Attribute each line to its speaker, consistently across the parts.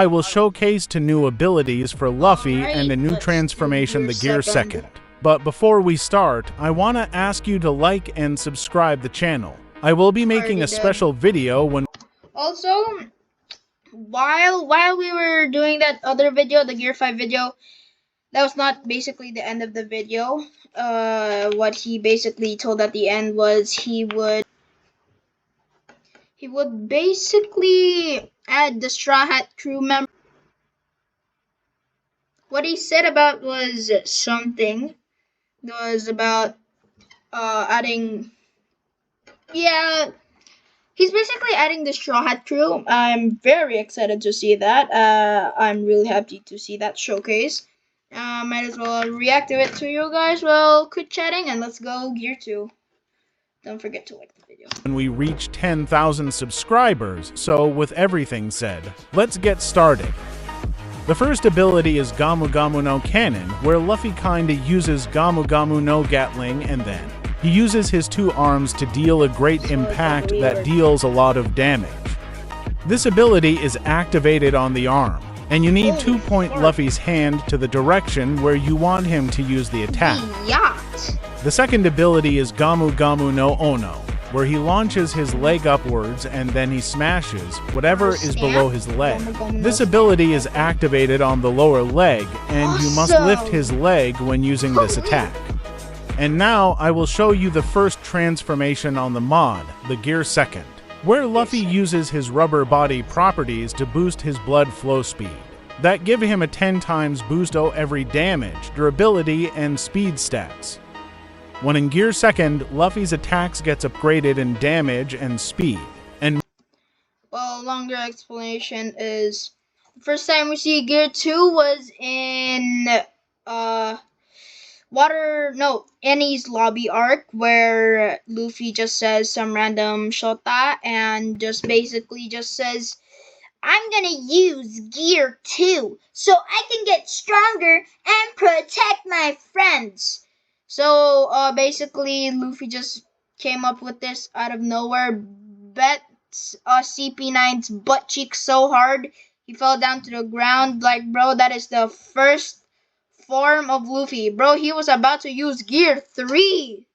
Speaker 1: I will showcase two new abilities for Luffy and a new transformation, the Gear Second. But before we start, I want to ask you to like and subscribe the channel. I will be making a special video when...
Speaker 2: Also, while we were doing that other video, the Gear 5 video, that was not basically the end of the video. What he basically told at the end was he would basically add the Straw Hat crew member. What he said about was something. It was about adding, yeah, he's basically adding the Straw Hat crew. I'm very excited to see that. I'm really happy to see that showcase. Might as well react to it to you guys. Well, quit chatting and let's go Gear 2. Don't forget to like the video.
Speaker 1: When we reach 10,000 subscribers, so with everything said, let's get started. The first ability is Gomu Gomu no Cannon, where Luffy kinda uses Gomu Gomu no Gatling and then he uses his two arms to deal a great impact that deals a lot of damage. This ability is activated on the arm, and you need to point Luffy's hand to the direction where you want him to use the attack. The second ability is Gomu Gomu no Ono, where he launches his leg upwards and then he smashes whatever is below his leg. This ability is activated on the lower leg, and you must lift his leg when using this attack. And now I will show you the first transformation on the mod, the Gear Second, where Luffy uses his rubber body properties to boost his blood flow speed. That give him a 10 times boost every damage, durability, and speed stats. When in Gear Second, Luffy's attacks gets upgraded in damage and speed. And
Speaker 2: well, longer explanation is the first time we see Gear 2 was in Enies lobby arc, where Luffy just says some random shota and just basically just says, I'm gonna use Gear 2 so I can get stronger and protect my friends. So, basically, Luffy just came up with this out of nowhere, bet CP9's butt cheek so hard, he fell down to the ground. Like, bro, that is the first form of Luffy. Bro, he was about to use Gear 3.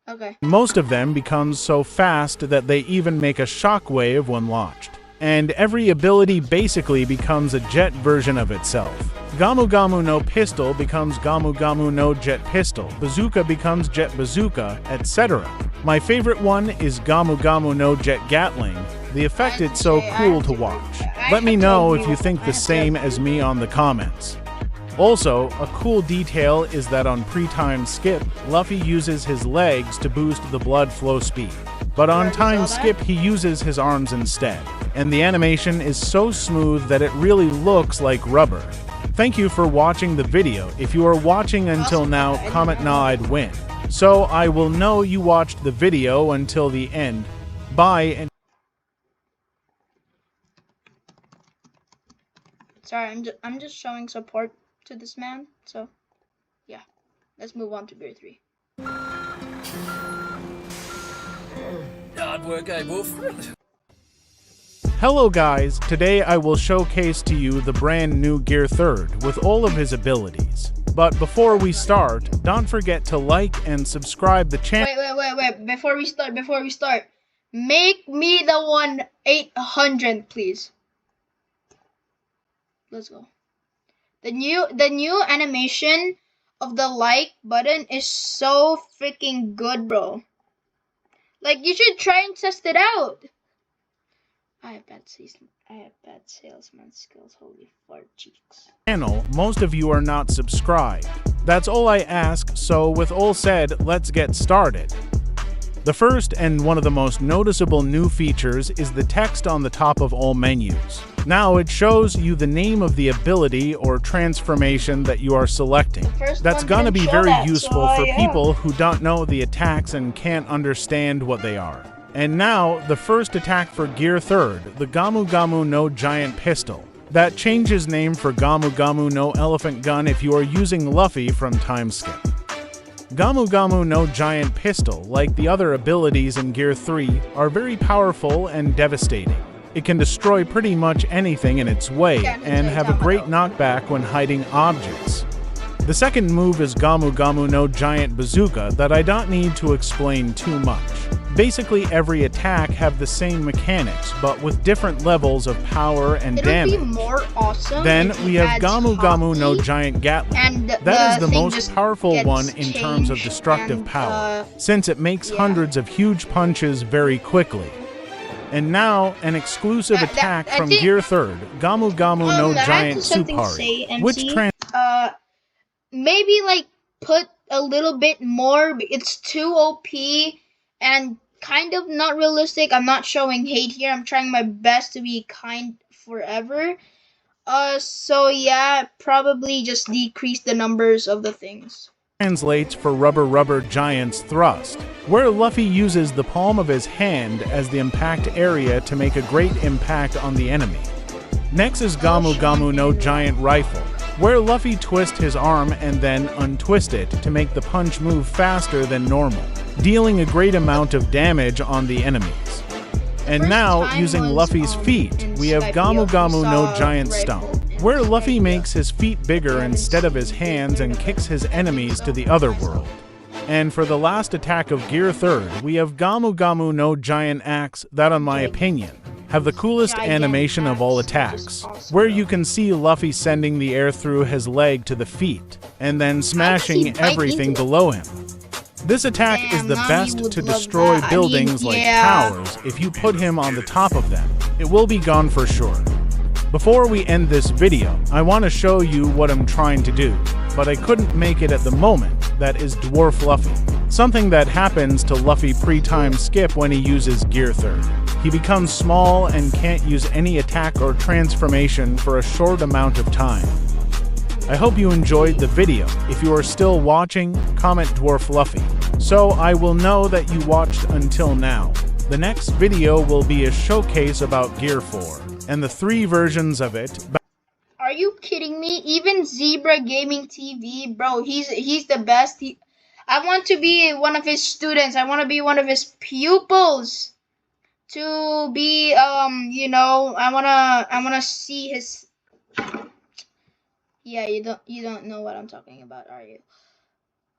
Speaker 2: Okay.
Speaker 1: Most of them become so fast that they even make a shockwave when launched. And every ability basically becomes a jet version of itself. Gomu Gomu no Pistol becomes Gomu Gomu no Jet Pistol, Bazooka becomes Jet Bazooka, etc. My favorite one is Gomu Gomu no Jet Gatling. The effect is so cool to watch. Let me know if you think the same as me on the comments. Also, a cool detail is that on pre-time skip, Luffy uses his legs to boost the blood flow speed. But on time skip, he uses his arms instead. And the animation is so smooth that it really looks like rubber. Thank you for watching the video. If you are watching until now, comment "Nah, I'd win." So I will know you watched the video until the end. Bye and...
Speaker 2: Sorry, I'm just showing support to this man. So, yeah. Let's move on to Gear 3.
Speaker 3: Hard work, eh, Wolf?
Speaker 1: Hello guys, today I will showcase to you the brand new Gear Third with all of his abilities. But before we start, don't forget to like and subscribe the channel.
Speaker 2: Wait. Before we start, make me the 1-800, please. Let's go. The new animation of the like button is so freaking good, bro. Like, you should try and test it out. I have bad salesman skills, holy fart cheeks.
Speaker 1: Most of you are not subscribed. That's all I ask, so with all said, let's get started. The first and one of the most noticeable new features is the text on the top of all menus. Now it shows you the name of the ability or transformation that you are selecting. That's gonna be very useful for people who don't know the attacks and can't understand what they are. And now, the first attack for Gear Third, the Gomu Gomu no Giant Pistol. That changes name for Gomu Gomu no Elephant Gun if you are using Luffy from time skip. Gomu Gomu no Giant Pistol, like the other abilities in Gear 3, are very powerful and devastating. It can destroy pretty much anything in its way and have a great knockback when hiding objects. The second move is Gomu Gomu no Giant Bazooka that I don't need to explain too much. Basically every attack have the same mechanics, but with different levels of power and damage.
Speaker 2: It'll be more awesome.
Speaker 1: Then
Speaker 2: if
Speaker 1: we
Speaker 2: he
Speaker 1: have
Speaker 2: adds
Speaker 1: Gomu Gomu no
Speaker 2: hockey,
Speaker 1: Giant Gatling.
Speaker 2: and
Speaker 1: That is the
Speaker 2: thing
Speaker 1: most
Speaker 2: just
Speaker 1: powerful
Speaker 2: gets
Speaker 1: one in terms of
Speaker 2: changed
Speaker 1: destructive
Speaker 2: and,
Speaker 1: power, since it makes
Speaker 2: yeah.
Speaker 1: hundreds of huge punches very quickly. And now, an exclusive attack
Speaker 2: I
Speaker 1: from
Speaker 2: think-
Speaker 1: Gear 3rd, Gomu Gomu no
Speaker 2: I have
Speaker 1: Giant
Speaker 2: something to
Speaker 1: Supari,
Speaker 2: say, MC.
Speaker 1: which
Speaker 2: Maybe like put a little bit more. It's too OP and kind of not realistic. I'm not showing hate here. I'm trying my best to be kind forever. So yeah, probably just decrease the numbers of the things.
Speaker 1: translates for Rubber Giant's Thrust, where Luffy uses the palm of his hand as the impact area to make a great impact on the enemy. Next is Gomu Gomu no Giant Rifle, where Luffy twists his arm and then untwists it to make the punch move faster than normal, dealing a great amount of damage on the enemies. And now, using Luffy's feet, we have Gomu Gomu no Giant Stomp, where Luffy makes his feet bigger instead of his hands and kicks his enemies to the other world. And for the last attack of Gear 3rd, we have Gomu Gomu no Giant Axe that, in my opinion, have the coolest animation of all attacks, where you can see Luffy sending the air through his leg to the feet, and then smashing everything below him. This attack is the best to destroy buildings like towers if you put him on the top of them. It will be gone for sure. Before we end this video, I want to show you what I'm trying to do, but I couldn't make it at the moment. That is Dwarf Luffy. Something that happens to Luffy pre-time skip when he uses Gear 3rd. He becomes small and can't use any attack or transformation for a short amount of time. I hope you enjoyed the video. If you are still watching, comment Dwarf Luffy, so I will know that you watched until now. The next video will be a showcase about Gear 4, and the 3 versions of it.
Speaker 2: Are you kidding me? Even Zebra Gaming TV, bro, he's the best. I want to be one of his students. I want to be one of his pupils. To be you know, I wanna see his. Yeah, you don't know what I'm talking about, are you?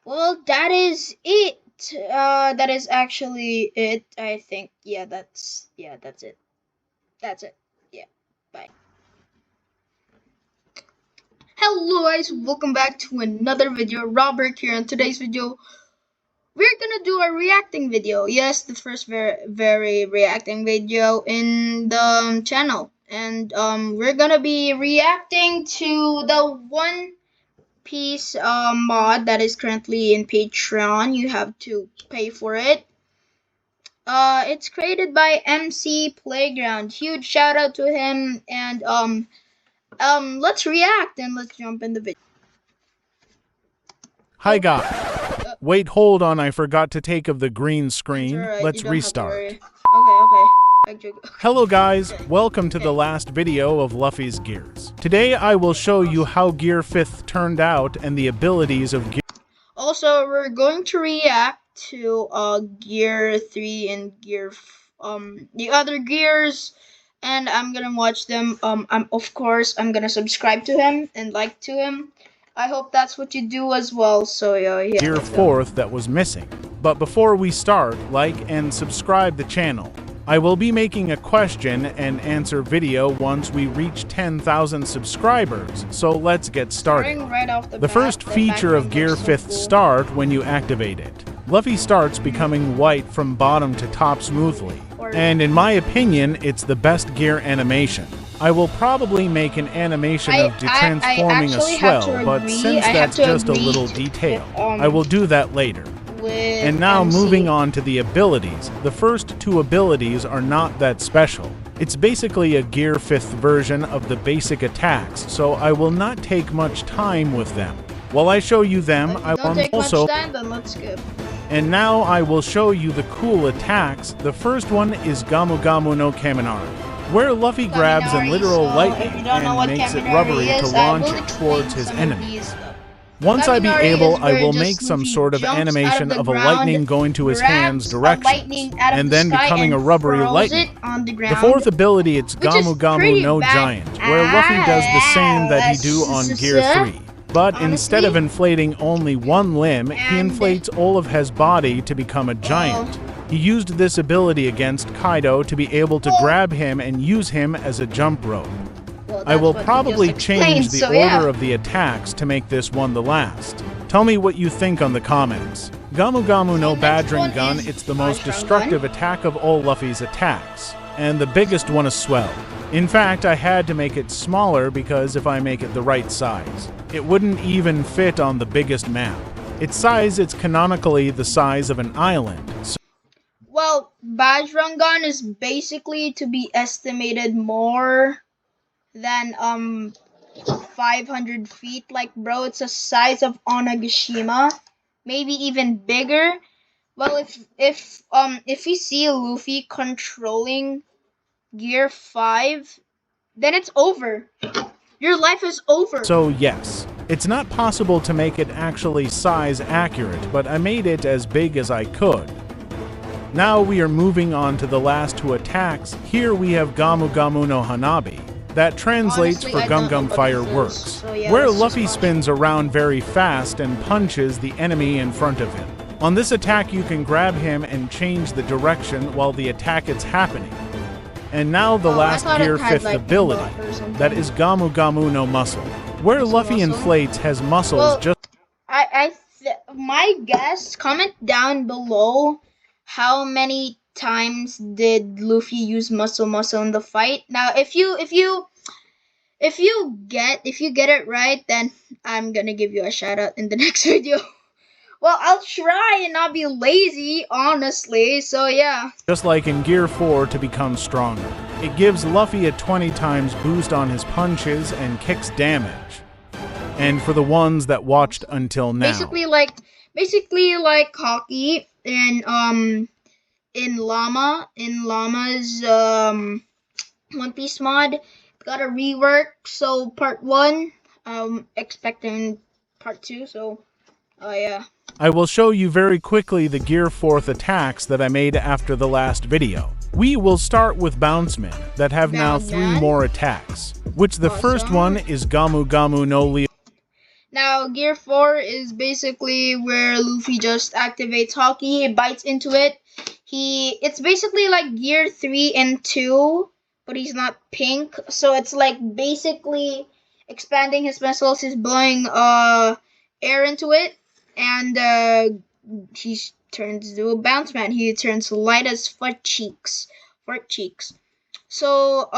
Speaker 2: Well, that is it. That is actually it, I think. Yeah, that's it. That's it. Yeah, bye. Hello guys, welcome back to another video. Robert here. In today's video, we're gonna do a reacting video. Yes, the first very reacting video in the channel. And we're gonna be reacting to the One Piece mod that is currently in Patreon. You have to pay for it. It's created by MC Playground. Huge shout out to him. And let's react and let's jump in the video.
Speaker 1: Hi guys. Wait, hold on, I forgot to take of the green screen.
Speaker 2: Right,
Speaker 1: Let's restart.
Speaker 2: Okay.
Speaker 1: Hello guys, welcome to the last video of Luffy's Gears. Today I will show you how Gear 5th turned out and the abilities of Gear.
Speaker 2: Also, we're going to react to Gear 3 and Gear the other gears, and I'm gonna watch them. Of course I'm gonna subscribe to him and like to him. I hope that's what you do as well. So yeah.
Speaker 1: Gear 4th that was missing. But before we start, like and subscribe the channel. I will be making a question and answer video once we reach 10,000 subscribers, so let's get started.
Speaker 2: Right off the
Speaker 1: The first feature of Gear 5th start when you activate it. Luffy starts becoming white from bottom to top smoothly, and in my opinion, it's the best gear animation. I will probably make an animation of transforming a swell, but since that's just a little detail, I will do that later. And now moving on to the abilities. The first 2 abilities are not that special. It's basically a Gear 5th version of the basic attacks, so I will not take much time with them. While I show you them, I will also...
Speaker 2: then let's skip.
Speaker 1: And now I will show you the cool attacks. The first one is Gomu Gomu no Kaminari, where Luffy grabs a literal lightning and makes it rubbery to launch it towards his enemy. Once I be
Speaker 2: Kaminari
Speaker 1: able,
Speaker 2: is where
Speaker 1: I will
Speaker 2: just
Speaker 1: make some
Speaker 2: Luffy
Speaker 1: sort of
Speaker 2: jumps out
Speaker 1: animation
Speaker 2: the
Speaker 1: of a
Speaker 2: ground,
Speaker 1: lightning going to his
Speaker 2: grabs
Speaker 1: hands
Speaker 2: a
Speaker 1: directions,
Speaker 2: lightning out of
Speaker 1: and
Speaker 2: the
Speaker 1: then
Speaker 2: sky
Speaker 1: becoming a
Speaker 2: and
Speaker 1: rubbery
Speaker 2: throws
Speaker 1: lightning.
Speaker 2: it on the
Speaker 1: The
Speaker 2: ground,
Speaker 1: fourth ability, it's
Speaker 2: which is
Speaker 1: Gamu Gamu
Speaker 2: pretty
Speaker 1: no
Speaker 2: bad.
Speaker 1: Giant, where Luffy does the same that he do on Gear 3. But instead of
Speaker 2: Honestly?
Speaker 1: inflating only one limb, he
Speaker 2: And-
Speaker 1: inflates all of his body to become a giant. He used this ability against Kaido to be able to grab him and use him as a jump rope.
Speaker 2: Well,
Speaker 1: I will
Speaker 2: that's what you
Speaker 1: probably
Speaker 2: just
Speaker 1: change
Speaker 2: explained,
Speaker 1: the
Speaker 2: so
Speaker 1: order
Speaker 2: yeah.
Speaker 1: of the attacks to make this one the last. Tell me what you think on the comments. Gamu Gamu no
Speaker 2: next
Speaker 1: Badgering
Speaker 2: one
Speaker 1: Gun,
Speaker 2: is
Speaker 1: it's the most
Speaker 2: Badgering
Speaker 1: destructive attack of all Luffy's attacks, and the biggest one is Swell. In fact, I had to make it smaller because if I make it the right size, it wouldn't even fit on the biggest map. Its size, it's canonically the size of an island, so
Speaker 2: Well, Bajrangan is basically to be estimated more than 500 feet. Like, bro, it's the size of Onagashima, maybe even bigger. Well, if you see Luffy controlling Gear 5, then it's over. Your life is over.
Speaker 1: So yes, it's not possible to make it actually size accurate, but I made it as big as I could. Now we are moving on to the last two attacks. Here we have Gamu Gamu no Hanabi. That translates
Speaker 2: Honestly,
Speaker 1: for
Speaker 2: I
Speaker 1: Gum
Speaker 2: don't
Speaker 1: Gum
Speaker 2: know what
Speaker 1: Fireworks,
Speaker 2: this is, so yeah,
Speaker 1: where
Speaker 2: let's just
Speaker 1: Luffy
Speaker 2: watch.
Speaker 1: spins around very fast and punches the enemy in front of him. On this attack you can grab him and change the direction while the attack is happening. And now the
Speaker 2: Oh, I
Speaker 1: last
Speaker 2: thought it
Speaker 1: Gear
Speaker 2: had,
Speaker 1: 5th
Speaker 2: like,
Speaker 1: ability,
Speaker 2: buff or something.
Speaker 1: that is Gamu Gamu no Muscle, where Luffy
Speaker 2: muscle?
Speaker 1: inflates his muscles
Speaker 2: Well,
Speaker 1: just
Speaker 2: my guess, comment down below how many times did Luffy use muscle in the fight. Now, if you get it right, then I'm gonna give you a shout out in the next video. Well, I'll try and not be lazy, honestly. So yeah.
Speaker 1: just like in Gear 4 to become stronger. It gives Luffy a 20 times boost on his punches and kicks damage. And for the ones that watched until now,
Speaker 2: Basically like Hockey in Llama's One Piece mod, it got a rework. So part 1, expecting part 2. So yeah.
Speaker 1: I will show you very quickly the Gear 4th attacks that I made after the last video. We will start with Bouncemen that have now 3
Speaker 2: Bounceman.
Speaker 1: more attacks, which the first
Speaker 2: Awesome.
Speaker 1: one is Gamu Gamu no Leo.
Speaker 2: Now, Gear 4 is basically where Luffy just activates Hockey, he bites into it. It's basically like Gear 3 and 2, but he's not pink. So it's like basically expanding his muscles, he's blowing air into it, and he turns into a bounce man. He turns light as fart cheeks. So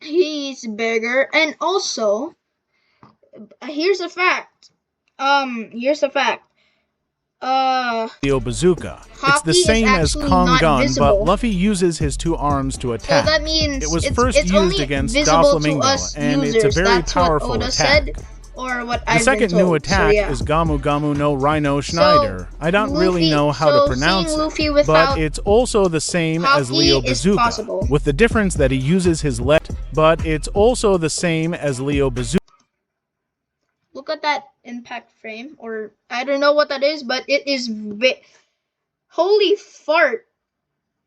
Speaker 2: he's bigger, and also here's a fact.
Speaker 1: Leo Bazooka. It's
Speaker 2: Hockey
Speaker 1: the
Speaker 2: is
Speaker 1: same as
Speaker 2: actually
Speaker 1: Kong
Speaker 2: not
Speaker 1: Gun,
Speaker 2: visible.
Speaker 1: but Luffy uses his 2 arms to
Speaker 2: So
Speaker 1: attack.
Speaker 2: that means
Speaker 1: It was
Speaker 2: it's
Speaker 1: first used
Speaker 2: only
Speaker 1: against
Speaker 2: visible to
Speaker 1: Doflamingo,
Speaker 2: us
Speaker 1: and
Speaker 2: users.
Speaker 1: it's a very
Speaker 2: That's
Speaker 1: powerful
Speaker 2: what Oda
Speaker 1: attack.
Speaker 2: said, or what
Speaker 1: The
Speaker 2: I've
Speaker 1: second
Speaker 2: been told.
Speaker 1: new attack
Speaker 2: So, yeah.
Speaker 1: is Gamu Gamu no Rhino Schneider. I don't really
Speaker 2: Luffy-
Speaker 1: know how
Speaker 2: so
Speaker 1: to pronounce
Speaker 2: seeing
Speaker 1: it,
Speaker 2: Luffy
Speaker 1: but
Speaker 2: without
Speaker 1: it's also the same as
Speaker 2: Hockey
Speaker 1: Leo
Speaker 2: is
Speaker 1: Bazooka,
Speaker 2: possible.
Speaker 1: with the difference that he uses his left, but it's also the same as Leo Bazooka.
Speaker 2: Look at that impact frame, or I don't know what that is, but it is holy fart.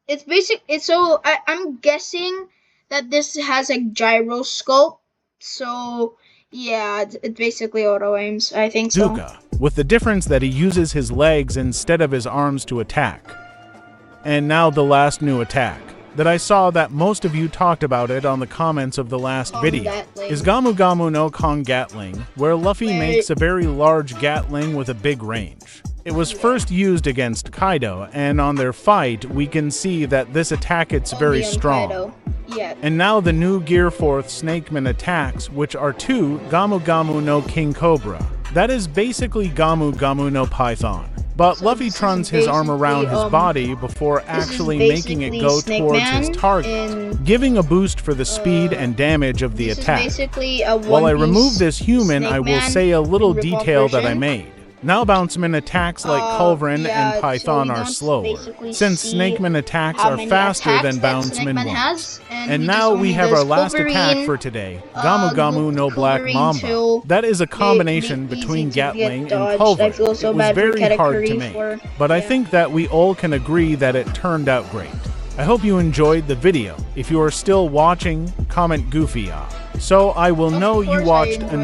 Speaker 2: It's basic. It's so I'm guessing that this has a gyroscope. So yeah, it's basically auto aims. I think so.
Speaker 1: Bazooka, with the difference that he uses his legs instead of his arms to attack. And now the last new attack, that I saw that most of you talked about it on the comments of the last
Speaker 2: Kong
Speaker 1: video,
Speaker 2: Gatling.
Speaker 1: is Gamu Gamu no Kong Gatling, where Luffy
Speaker 2: Wait.
Speaker 1: makes a very large Gatling with a big range. It was first used against Kaido, and on their fight, we can see that this attack it's very
Speaker 2: Only on
Speaker 1: strong.
Speaker 2: Kaido. Yeah.
Speaker 1: And now the new Gear 4th Snakeman attacks, which are 2 Gamu Gamu no King Cobra. That is basically Gamu Gamu no Python. But
Speaker 2: So
Speaker 1: Luffy
Speaker 2: this is
Speaker 1: turns his arm around
Speaker 2: basically,
Speaker 1: his body before
Speaker 2: this is
Speaker 1: actually making it
Speaker 2: basically
Speaker 1: go
Speaker 2: Snake
Speaker 1: towards his
Speaker 2: Man
Speaker 1: target,
Speaker 2: in-
Speaker 1: giving a boost for the speed and damage of the
Speaker 2: This is
Speaker 1: attack.
Speaker 2: basically a
Speaker 1: While I
Speaker 2: One
Speaker 1: remove
Speaker 2: Piece
Speaker 1: this human,
Speaker 2: Snake
Speaker 1: I will
Speaker 2: Man
Speaker 1: say a little
Speaker 2: rip-off
Speaker 1: detail that I
Speaker 2: version.
Speaker 1: made. Now Bounceman attacks like Culverin
Speaker 2: yeah,
Speaker 1: and Python
Speaker 2: so we
Speaker 1: are
Speaker 2: don't
Speaker 1: slower,
Speaker 2: basically
Speaker 1: since
Speaker 2: see
Speaker 1: Snakeman attacks
Speaker 2: how
Speaker 1: are
Speaker 2: many
Speaker 1: faster
Speaker 2: attacks
Speaker 1: than
Speaker 2: that
Speaker 1: Bounceman
Speaker 2: Snakeman
Speaker 1: wants.
Speaker 2: has,
Speaker 1: And
Speaker 2: he
Speaker 1: now
Speaker 2: just
Speaker 1: we
Speaker 2: only
Speaker 1: have our
Speaker 2: does
Speaker 1: last attack
Speaker 2: Wolverine,
Speaker 1: for today, Gamu Gamu no Black
Speaker 2: Wolverine
Speaker 1: Mamba.
Speaker 2: till
Speaker 1: That is a combination
Speaker 2: easy
Speaker 1: between
Speaker 2: to get
Speaker 1: Gatling and
Speaker 2: dodged.
Speaker 1: Culverin.
Speaker 2: I feel so
Speaker 1: It was
Speaker 2: bad for
Speaker 1: very hard to
Speaker 2: Katakuri
Speaker 1: make,
Speaker 2: for-
Speaker 1: but I
Speaker 2: yeah.
Speaker 1: think that we all can agree that it turned out great. I hope you enjoyed the video. If you are still watching, comment Goofy. So I will
Speaker 2: Of
Speaker 1: know you
Speaker 2: course I
Speaker 1: watched
Speaker 2: enjoyed
Speaker 1: an